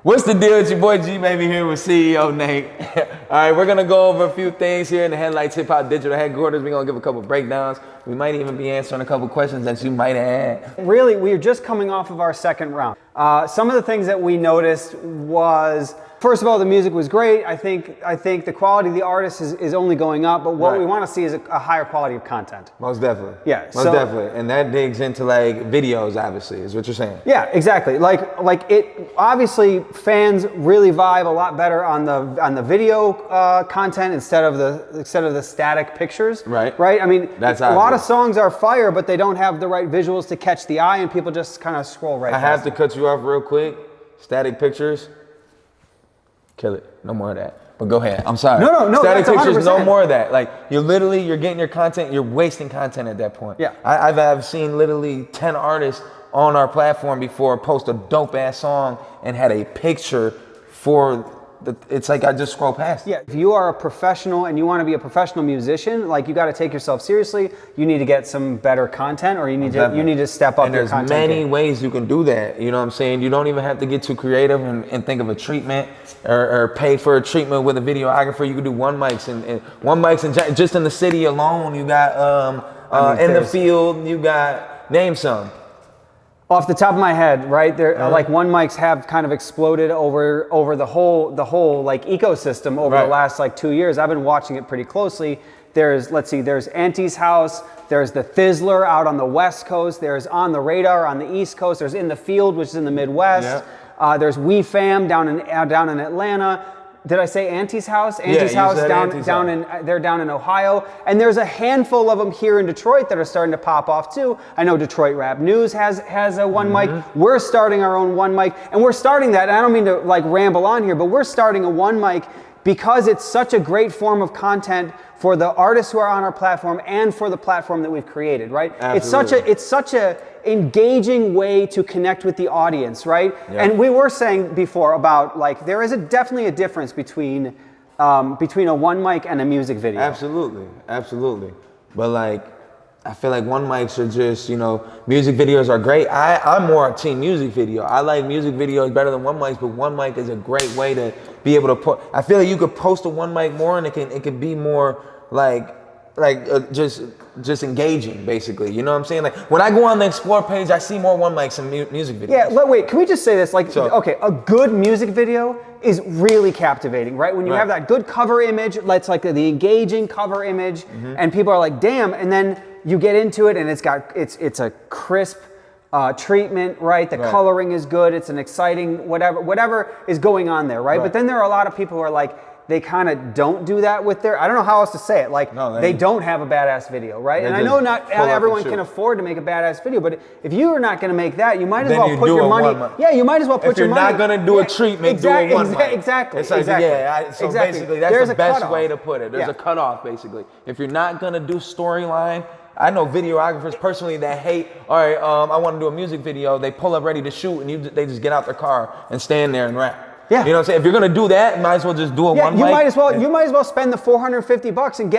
What's the deal with your boy GeeBaby here with CEO Nate? All right, we're gonna go over a few things here in the Headlights Hip Hop Digital Headquarters. We're gonna give a couple breakdowns. We might even be answering a couple questions that you might have had. Really, we are just coming off of our second round. Some of the things that we noticed was, first of all, the music was great. I think the quality of the artist is only going up, but what we want to see is a higher quality of content. Most definitely. Yeah. Most definitely. And that digs into like videos, obviously, is what you're saying. Yeah, exactly. Like it obviously fans really vibe a lot better on the video content instead of the static pictures. Right. Right. I mean, that's a lot of songs are fire, but they don't have the right visuals to catch the eye, and people just kind of scroll right past. I have to cut you off real quick. Static pictures. Kill it. No more of that. But go ahead. I'm sorry. No. Static that's pictures, 100%. no more of that. Like you're getting your content, you're wasting content at that point. Yeah. I've seen literally 10 artists on our platform before post a dope ass song and had a picture for it's like I just scroll past. Yeah, if you are a professional and you want to be a professional musician, like you got to take yourself seriously. You need to get some better content, or you need to step up your content. There's many ways you can do that. You know what I'm saying? You don't even have to get too creative and think of a treatment or pay for a treatment with a videographer. You can do one mics and just in the city alone. You got in the field. You got name some. Off the top of my head, right there, like one mics have kind of exploded over the whole like ecosystem over the last like 2 years. I've been watching it pretty closely. There's Auntie's House. There's the Thizzler out on the West Coast. There's On the Radar on the East Coast. There's In the Field, which is in the Midwest. Yeah. There's We Fam down in Atlanta. Did I say Auntie's House? Auntie's House down in Ohio. And there's a handful of them here in Detroit that are starting to pop off too. I know Detroit Rap News has a one mic. We're starting our own one mic, and we're starting that. And I don't mean to like ramble on here, but we're starting a one mic because it's such a great form of content for the artists who are on our platform and for the platform that we've created, right? Absolutely. It's such a engaging way to connect with the audience, right? Yeah. And we were saying before about like there is definitely a difference between a one mic and a music video. Absolutely. But like I feel like one mics are just, music videos are great. I'm more a team music video. I like music videos better than one mics, but one mic is a great way to be able to put. I feel like you could post a one mic more, and it can be more just engaging, basically. You know what I'm saying? Like when I go on the Explore page, I see more one mics and music videos. Yeah, wait, can we just say this? Okay, a good music video is really captivating, right? When you have that good cover image, it's like the engaging cover image, and people are like, damn, and then you get into it and it's a crisp treatment, right? The coloring is good, it's an exciting, whatever is going on there, right? But then there are a lot of people who are like, they kind of don't do that with I don't know how else to say it. Like they don't have a badass video, right? And I know not everyone can afford to make a badass video, but if you are not going to make that, you might as well put your money. Yeah, you might as well put your money. If you're not going to do a treatment, do a one mic. Exactly. It's like, so basically that's the best way to put it. There's a cutoff, basically. If you're not going to do storyline, I know videographers personally that hate, all right, I want to do a music video. They pull up ready to shoot and they just get out their car and stand there and rap. Yeah. You know what I'm saying? If you're gonna do that, you might as well just do a one mic. You might as well spend the $450 and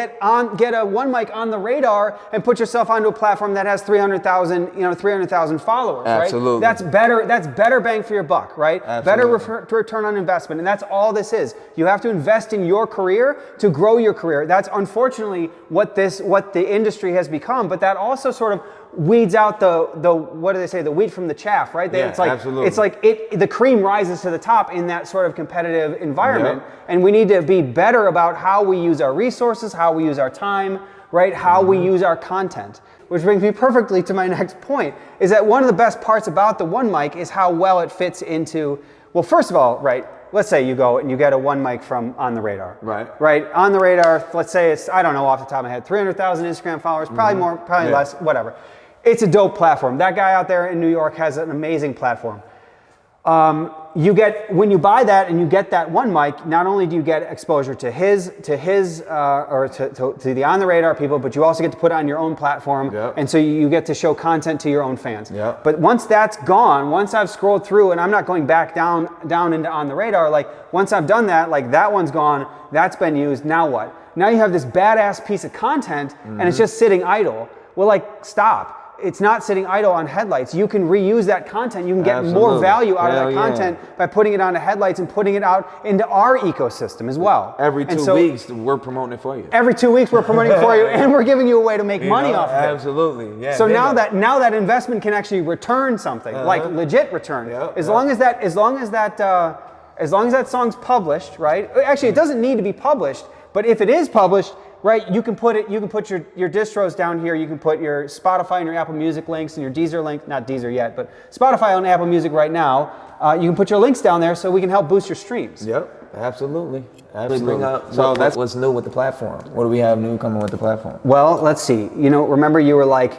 get a one mic on the radar and put yourself onto a platform that has 300,000 followers. Absolutely. Right? That's better bang for your buck, right? Absolutely. Better return on investment, and that's all this is. You have to invest in your career to grow your career. That's unfortunately what the industry has become, but that also sort of weeds out the what do they say, the wheat from the chaff, right? Absolutely. It's like the cream rises to the top in that sort of competitive environment, and we need to be better about how we use our resources, how we use our time, right? How we use our content. Which brings me perfectly to my next point, is that one of the best parts about the one mic is how well it fits into, well, first of all, right, let's say you go and you get a one mic from On the Radar. Right? On the Radar, let's say it's, I don't know off the top of my head, 300,000 Instagram followers, probably more, probably less, whatever. It's a dope platform. That guy out there in New York has an amazing platform. When you buy that and you get that one mic, not only do you get exposure to the On the Radar people, but you also get to put it on your own platform, and so you get to show content to your own fans. But once that's gone, once I've scrolled through, and I'm not going back down into On the Radar, like once I've done that, like that one's gone, that's been used. Now what? Now you have this badass piece of content, and it's just sitting idle. Well, like stop. it's not sitting idle on Headlights. You can reuse that content. You can get more value out of that content by putting it onto Headlights and putting it out into our ecosystem as well. Every 2 weeks, we're promoting it for you. Every 2 weeks, we're promoting it for you, and we're giving you a way to make money off of it. Absolutely, yeah. So now that investment can actually return something, like legit return. As long as that song's published, right? Actually, it doesn't need to be published, but if it is published, right, you can put your distros down here. You can put your Spotify and your Apple Music links and your Deezer link, not Deezer yet, but Spotify on Apple Music right now. You can put your links down there so we can help boost your streams. Yep, absolutely. So that's what's new with the platform. What do we have new coming with the platform? Well, let's see. Remember you were like,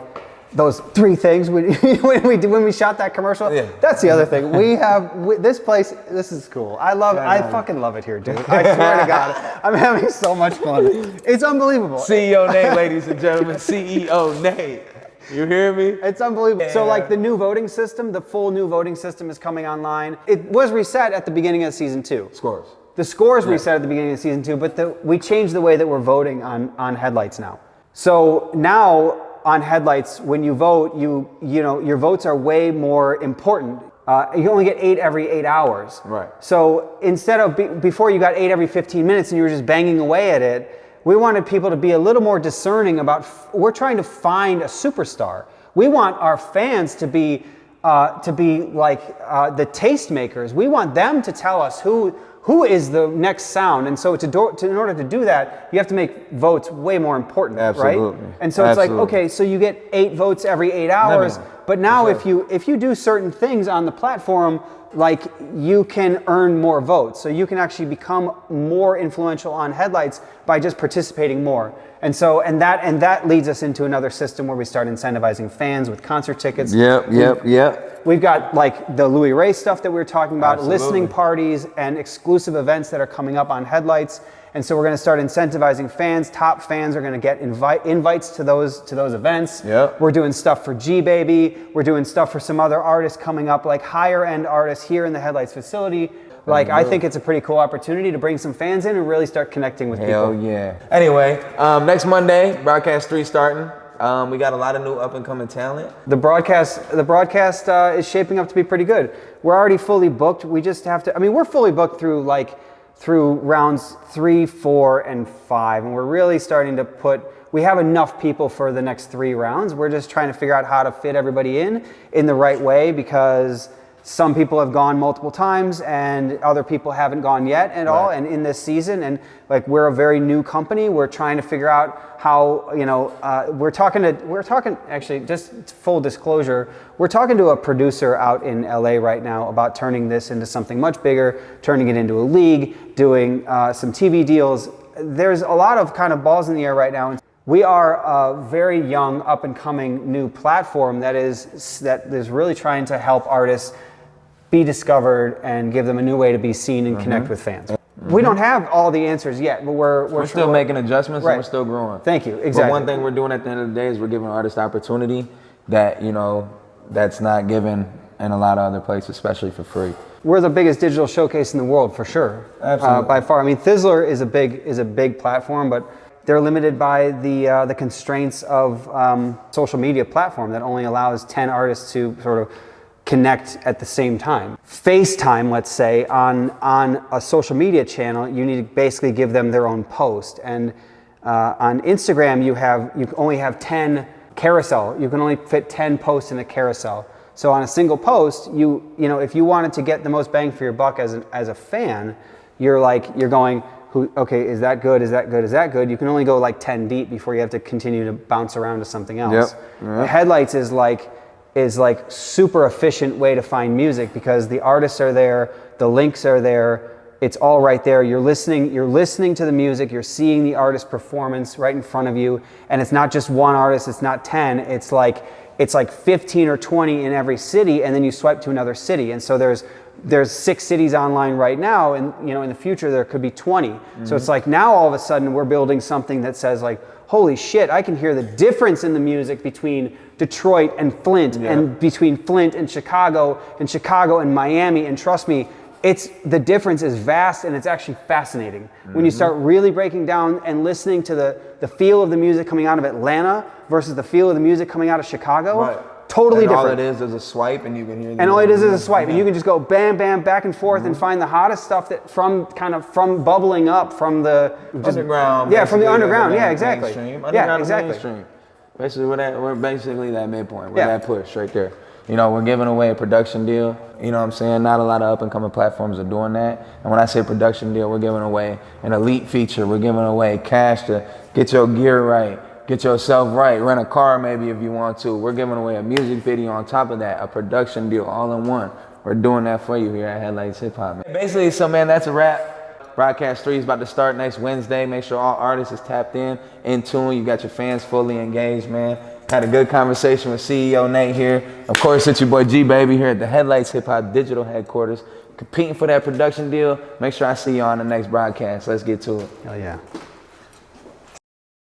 those 3 things when we shot that commercial. Yeah. That's the other thing. We have this place. This is cool. I fucking love it here, dude. I swear to God, I'm having so much fun. It's unbelievable. CEO Nate, ladies and gentlemen. CEO Nate. You hear me? It's unbelievable. Yeah. So like the new voting system, the full new voting system is coming online. It was reset at the beginning of season 2. Scores. The scores reset at the beginning of season 2, but we changed the way that we're voting on Headlights now. So now, on Headlights, when you vote, your votes are way more important. You only get 8 every 8 hours. Right. So instead of before you got 8 every 15 minutes and you were just banging away at it, we wanted people to be a little more discerning about. We're trying to find a superstar. We want our fans to be like the tastemakers. We want them to tell us who is the next sound, and so in order to do that, you have to make votes way more important, right? And so it's like, okay, so you get 8 votes every 8 hours, but now if you do certain things on the platform, like you can earn more votes, so you can actually become more influential on Headlights by just participating more. And so that leads us into another system where we start incentivizing fans with concert tickets. Yep. We've got like the Louis Ray stuff that we were talking about, listening parties and exclusive events that are coming up on Headlights. And so we're going to start incentivizing fans. Top fans are going to get invites to those events. Yep. We're doing stuff for GeeBaby. We're doing stuff for some other artists coming up, like higher end artists here in the Headlights facility. Like, I think it's a pretty cool opportunity to bring some fans in and really start connecting with people. Hell yeah. Anyway, next Monday, Broadcast 3 starting. We got a lot of new up and coming talent. The broadcast is shaping up to be pretty good. We're already fully booked. We just have to, we're fully booked through rounds 3, 4, and 5. And we're really starting to we have enough people for the next 3 rounds. We're just trying to figure out how to fit everybody in the right way, because some people have gone multiple times and other people haven't gone yet at all. And in this season, and like, we're a very new company. We're trying to figure out how, we're talking actually, just full disclosure, we're talking to a producer out in LA right now about turning this into something much bigger, turning it into a league, doing some TV deals. There's a lot of kind of balls in the air right now. We are a very young, up and coming new platform that is really trying to help artists be discovered and give them a new way to be seen and connect with fans. We don't have all the answers yet, but we're still making adjustments, and we're still growing. Thank you. Exactly. But one thing we're doing at the end of the day is we're giving artists opportunity that, that's not given in a lot of other places, especially for free. We're the biggest digital showcase in the world, for sure. Absolutely. By far. Thizzler is a big platform, but they're limited by the constraints of social media platform that only allows 10 artists to sort of connect at the same time. FaceTime, let's say, on a social media channel, you need to basically give them their own post. And on Instagram, you only have 10 carousel. You can only fit 10 posts in a carousel. So on a single post, if you wanted to get the most bang for your buck as a fan, you're going, okay, is that good? Is that good? Is that good? You can only go like 10 deep before you have to continue to bounce around to something else. Yep. Headlights is like super efficient way to find music, because the artists are there, the links are there, it's all right there. You're listening to the music, you're seeing the artist performance right in front of you, and it's not just one artist, it's not 10, it's like 15 or 20 in every city, and then you swipe to another city. And so there's 6 cities online right now, and in the future there could be 20. So it's like, now all of a sudden we're building something that says like, holy shit, I can hear the difference in the music between Detroit and Flint, and between Flint and Chicago and Miami. And trust me, the difference is vast, and it's actually fascinating when you start really breaking down and listening to the feel of the music coming out of Atlanta versus the feel of the music coming out of Chicago. Right. Totally and different. All it is a swipe, and you can hear. And all it is a swipe, and you can just go bam, bam, back and forth, and find the hottest stuff that from bubbling up from the underground. Yeah, from the underground. Yeah, exactly. Yeah, exactly. Basically, we're basically that midpoint. We're that push right there. You know, we're giving away a production deal. You know what I'm saying? Not a lot of up-and-coming platforms are doing that. And when I say production deal, we're giving away an elite feature. We're giving away cash to get your gear right. Get yourself right, rent a car maybe if you want to. We're giving away a music video on top of that, a production deal all in one. We're doing that for you here at Headlights Hip Hop, man. Basically, so man, that's a wrap. Broadcast 3 is about to start next Wednesday. Make sure all artists is tapped in tune. You got your fans fully engaged, man. Had a good conversation with CEO Nate here. Of course, it's your boy GeeBaby here at the Headlights Hip Hop digital headquarters, competing for that production deal. Make sure I see you on the next broadcast. Let's get to it. Hell yeah.